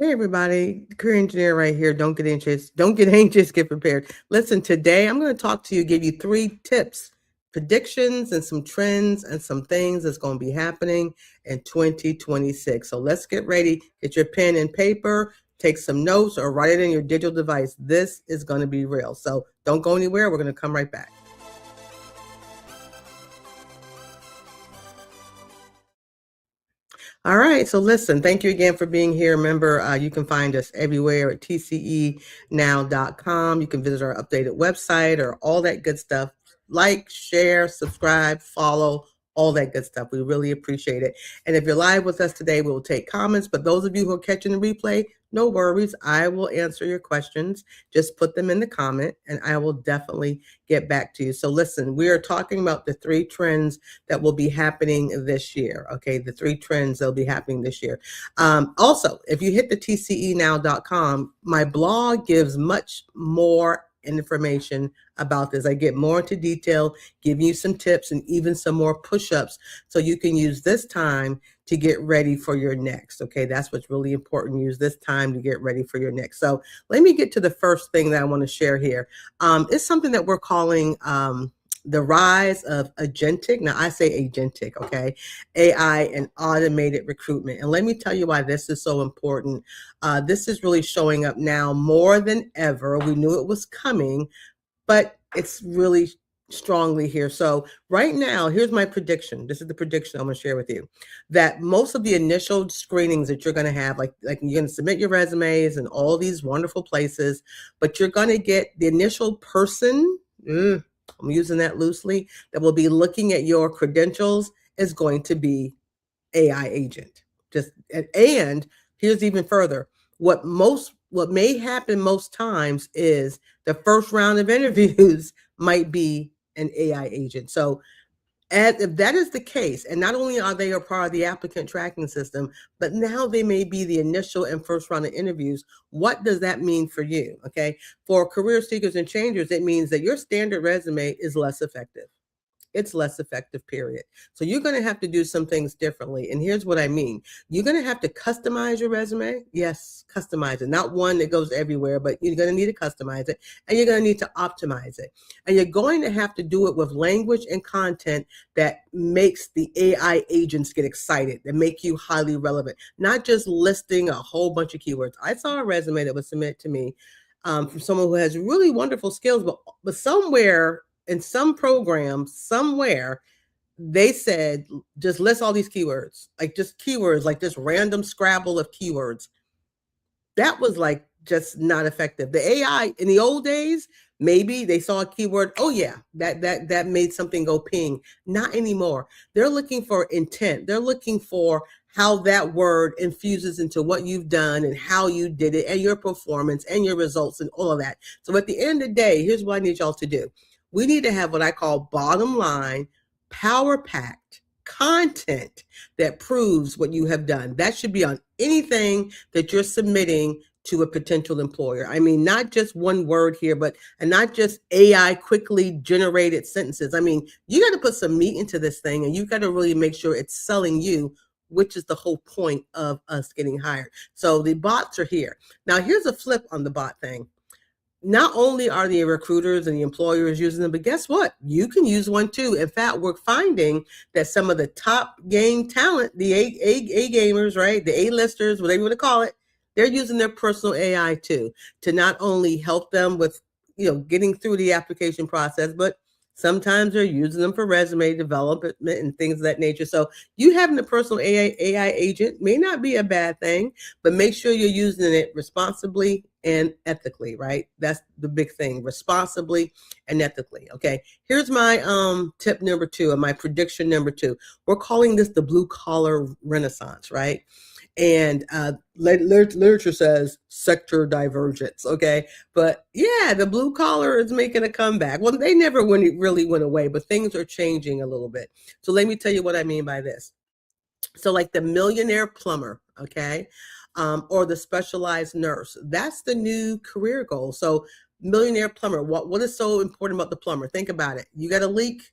Hey everybody, career engineer right here. Don't get anxious. Don't get anxious, get prepared. Listen, today I'm going to talk to you, give you 3 tips, predictions, and some trends and some things that's going to be happening in 2026. So let's get ready. Get your pen and paper, take some notes, or write it in your digital device. This is going to be real. So don't go anywhere. We're going to come right back. All right. So listen, thank you again for being here. Remember, you can find us everywhere at tcenow.com. You can visit our updated website or all that good stuff. Like, share, subscribe, follow, all that good stuff. We really appreciate it. And if you're live with us today, we will take comments. But those of you who are catching the replay, no worries. I will answer your questions. Just put them in the comment and I will definitely get back to you. So listen, we are talking about the 3 trends that will be happening this year. Okay, the 3 trends that will be happening this year. Also, if you hit the tcenow.com, my blog gives much more information about this. I get more into detail, give you some tips and even some more push-ups so you can use this time to get ready for your next. Okay, that's what's really important. Use this time to get ready for your next. So let me get to the first thing that I want to share here. It's something that we're calling the rise of agentic. Now I say agentic, okay, AI and automated recruitment. And let me tell you why this is so important. This is really showing up now more than ever. We knew it was coming, but it's really strongly here. So right now, here's my prediction. This is the prediction I'm going to share with you, that most of the initial screenings that you're going to have, like you're going to submit your resumes and all these wonderful places, but you're going to get the initial person, I'm using that loosely, that will be looking at your credentials is going to be AI agent. And here's even further. What may happen most times is the first round of interviews might be an AI agent. So if that is the case, and not only are they a part of the applicant tracking system, but now they may be the initial and first round of interviews, what does that mean for you? Okay. For career seekers and changers, it means that your standard resume is less effective. It's less effective, period. So you're going to have to do some things differently. And here's what I mean. You're going to have to customize your resume. Yes, customize it. Not one that goes everywhere, but you're going to need to customize it and you're going to need to optimize it. And you're going to have to do it with language and content that makes the AI agents get excited, that make you highly relevant, not just listing a whole bunch of keywords. I saw a resume that was submitted to me from someone who has really wonderful skills, but somewhere in some program somewhere they said just list all these keywords, like just keywords, like this random scrabble of keywords. That was like just not effective. The AI in the old days, maybe they saw a keyword, oh yeah, that made something go ping. Not anymore. They're looking for intent. They're looking for how that word infuses into what you've done and how you did it and your performance and your results and all of that. So at the end of the day, here's what I need y'all to do. We need to have what I call bottom line, power packed content that proves what you have done. That should be on anything that you're submitting to a potential employer. I mean, not just one word here, and not just AI quickly generated sentences. I mean, you got to put some meat into this thing and you got to really make sure it's selling you, which is the whole point of us getting hired. So the bots are here. Now, here's a flip on the bot thing. Not only are the recruiters and the employers using them, but guess what? You can use one too. In fact, we're finding that some of the top game talent, the A gamers, right? The A-listers, whatever you want to call it, they're using their personal AI too, to not only help them with, getting through the application process, but sometimes they're using them for resume development and things of that nature. So you having a personal AI agent may not be a bad thing, but make sure you're using it responsibly and ethically, right? That's the big thing, responsibly and ethically. Okay. Here's my tip number 2 and my prediction number 2. We're calling this the blue collar renaissance, right? And literature says sector divergence, okay? But yeah, the blue collar is making a comeback. Well, they never really went away, but things are changing a little bit. So let me tell you what I mean by this. So like the millionaire plumber, okay? Or the specialized nurse, that's the new career goal. So millionaire plumber, what is so important about the plumber? Think about it. You got a leak,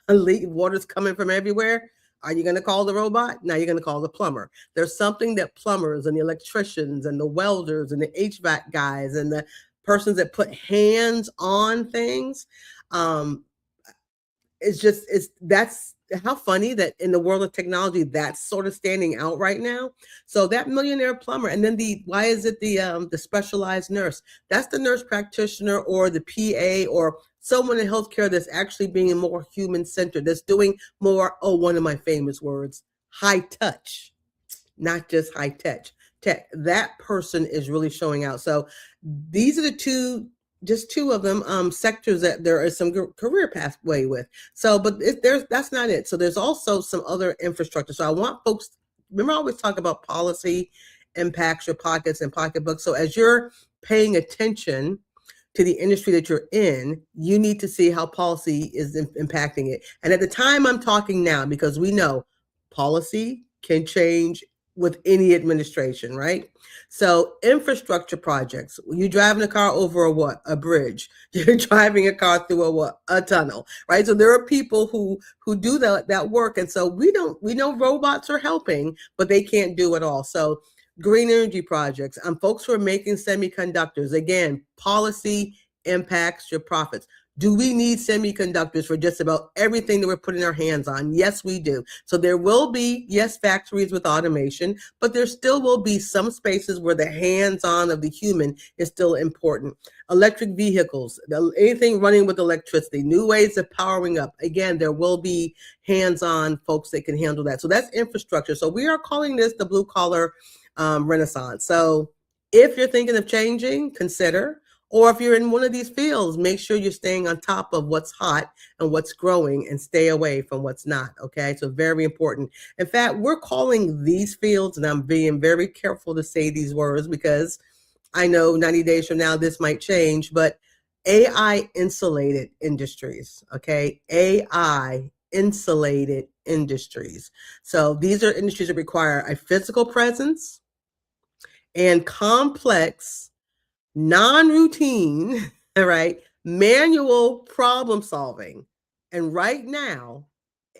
water's coming from everywhere. Are you going to call the robot? Now you're going to call the plumber. There's something that plumbers and the electricians and the welders and the HVAC guys and the persons that put hands on things, it's that's how funny that in the world of technology that's sort of standing out right now. So that millionaire plumber, and then why is it the specialized nurse? That's the nurse practitioner or the PA or someone in healthcare that's actually being more human centered, that's doing more, one of my famous words, high touch, not just high tech. That person is really showing out. So these are just two of them sectors that there is some career pathway with. So, but that's not it. So there's also some other infrastructure. So I want folks, remember I always talk about policy impacts your pockets and pocketbooks. So as you're paying attention to the industry that you're in, you need to see how policy is impacting it. And at the time I'm talking now, because we know policy can change with any administration, right? So infrastructure projects, you're driving a car over a bridge. You're driving a car through a tunnel, right? So there are people who do that work. And so we know robots are helping, but they can't do it all. So green energy projects, folks who are making semiconductors, again, policy impacts your profits. Do we need semiconductors for just about everything that we're putting our hands on? Yes, we do. So there will be, yes, factories with automation, but there still will be some spaces where the hands-on of the human is still important. Electric vehicles, anything running with electricity, new ways of powering up. Again, there will be hands-on folks that can handle that. So that's infrastructure. So we are calling this the blue collar renaissance. So if you're thinking of changing, consider. Or if you're in one of these fields, make sure you're staying on top of what's hot and what's growing and stay away from what's not, okay? So very important. In fact, we're calling these fields, and I'm being very careful to say these words because I know 90 days from now this might change, but AI insulated industries, okay? AI insulated industries. So these are industries that require a physical presence and complex, non-routine, right, manual problem solving. And right now,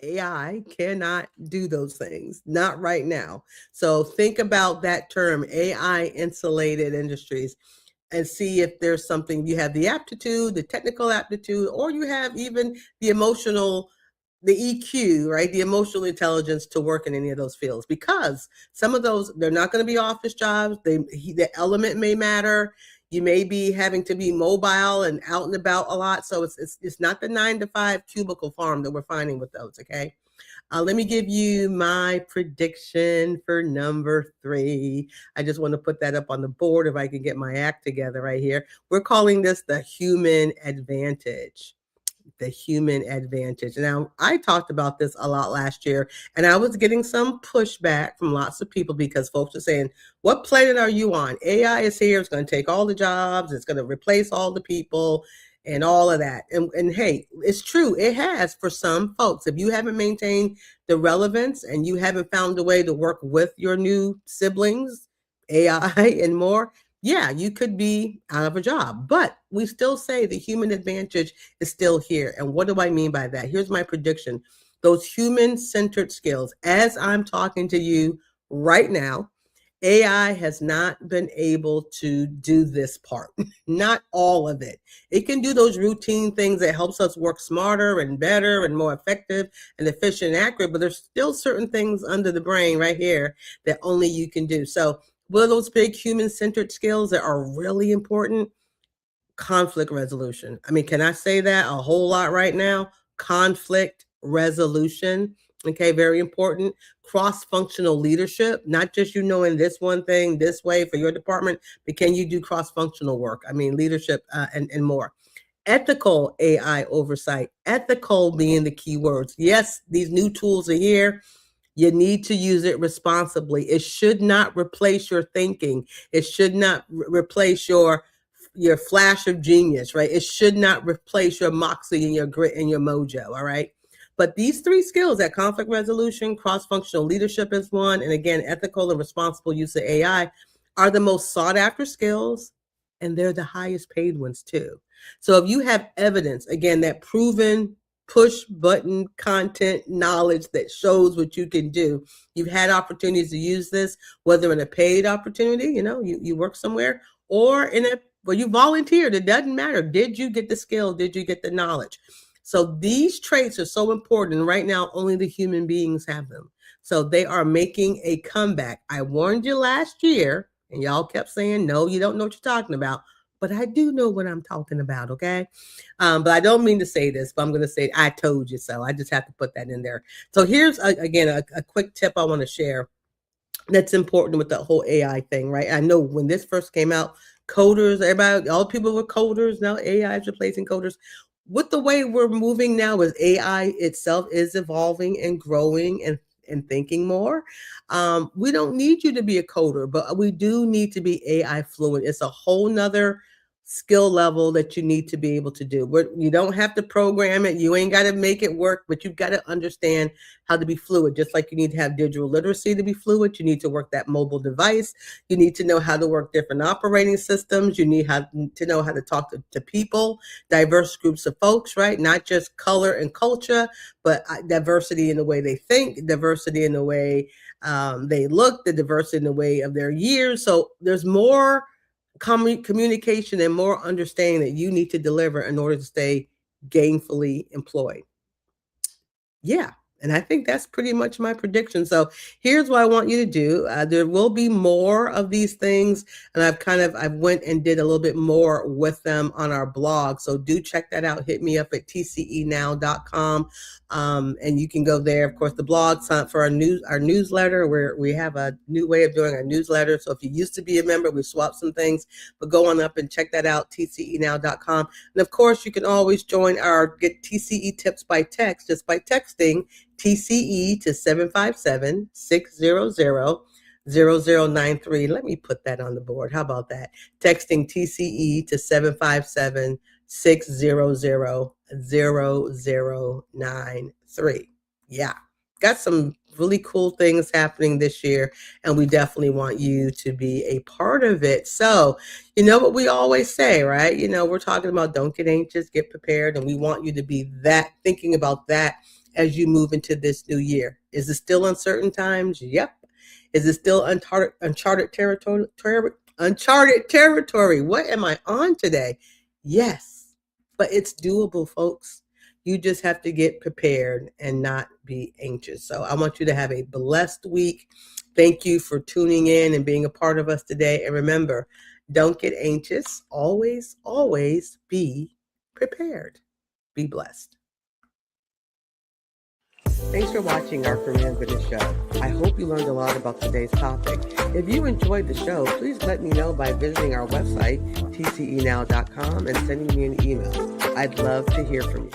AI cannot do those things, not right now. So think about that term, AI insulated industries, and see if there's something you have the aptitude, the technical aptitude, or you have even the emotional, the EQ, right? The emotional intelligence to work in any of those fields, because some of those, they're not going to be office jobs. The element may matter. You may be having to be mobile and out and about a lot. So it's not the 9-to-5 cubicle farm that we're finding with those. Okay. Let me give you my prediction for number 3. I just want to put that up on the board if I can get my act together right here. We're calling this the human advantage. The human advantage. Now, I talked about this a lot last year, and I was getting some pushback from lots of people because folks are saying, what planet are you on? AI is here. It's going to take all the jobs. It's going to replace all the people and all of that. And hey, it's true. It has for some folks. If you haven't maintained the relevance and you haven't found a way to work with your new siblings, AI and more, yeah, you could be out of a job. But we still say the human advantage is still here. And what do I mean by that? Here's my prediction. Those human-centered skills, as I'm talking to you right now, AI has not been able to do this part, not all of it. It can do those routine things that helps us work smarter and better and more effective and efficient and accurate, but there's still certain things under the brain right here that only you can do. So what are those big human-centered skills that are really important? Conflict resolution. I mean, can I say that a whole lot right now? Conflict resolution. Okay, very important. Cross-functional leadership, not just you knowing this one thing this way for your department, but can you do cross-functional work? I mean, leadership and more. Ethical AI oversight, ethical being the key words. Yes, these new tools are here. You need to use it responsibly. It should not replace your thinking. It should not replace your flash of genius, right? It should not replace your moxie and your grit and your mojo, all right? But these 3 skills, that conflict resolution, cross-functional leadership is one, and again, ethical and responsible use of AI are the most sought after skills, and they're the highest paid ones too. So if you have evidence, again, that proven push button content knowledge that shows what you can do. You've had opportunities to use this, whether in a paid opportunity, you work somewhere, or you volunteered. It doesn't matter. Did you get the skill? Did you get the knowledge? So these traits are so important. Right now, only the human beings have them. So they are making a comeback. I warned you last year, and y'all kept saying, no, you don't know what you're talking about. But I do know what I'm talking about, okay? But I don't mean to say this, but I'm going to say, I told you so. I just have to put that in there. So here's, again, a quick tip I want to share that's important with the whole AI thing, right? I know when this first came out, coders, everybody, all people were coders. Now AI is replacing coders. With the way we're moving now, is AI itself is evolving and growing and thinking more. We don't need you to be a coder, but we do need to be AI fluent. It's a whole nother skill level that you need to be able to do. You don't have to program it. You ain't got to make it work, but you've got to understand how to be fluid. Just like you need to have digital literacy to be fluid, you need to work that mobile device. You need to know how to work different operating systems. You need to know how to talk to people, diverse groups of folks, right? Not just color and culture, but diversity in the way they think, diversity in the way they look, the diversity in the way of their years. So there's more communication and more understanding that you need to deliver in order to stay gainfully employed. Yeah. And I think that's pretty much my prediction. So here's what I want you to do. There will be more of these things, and I went and did a little bit more with them on our blog. So do check that out. Hit me up at tcenow.com. And you can go there. Of course, the blog, sign up for our newsletter, where we have a new way of doing our newsletter. So if you used to be a member, we swapped some things, but go on up and check that out, tcenow.com. And of course, you can always get TCE tips by text, just by texting TCE to 757-600-0093. Let me put that on the board. How about that? Texting TCE to 757-600-0093. Yeah. Got some really cool things happening this year, and we definitely want you to be a part of it. So, you know what we always say, right? We're talking about don't get anxious, get prepared, and we want you to be thinking about that as you move into this new year. Is it still uncertain times? Yep. Is it still uncharted territory? Uncharted territory. What am I on today? Yes, but it's doable, folks. You just have to get prepared and not be anxious. So I want you to have a blessed week. Thank you for tuning in and being a part of us today. And remember, don't get anxious. Always, always be prepared. Be blessed. Thanks for watching our Career and Business Show. I hope you learned a lot about today's topic. If you enjoyed the show, please let me know by visiting our website, tcenow.com, and sending me an email. I'd love to hear from you.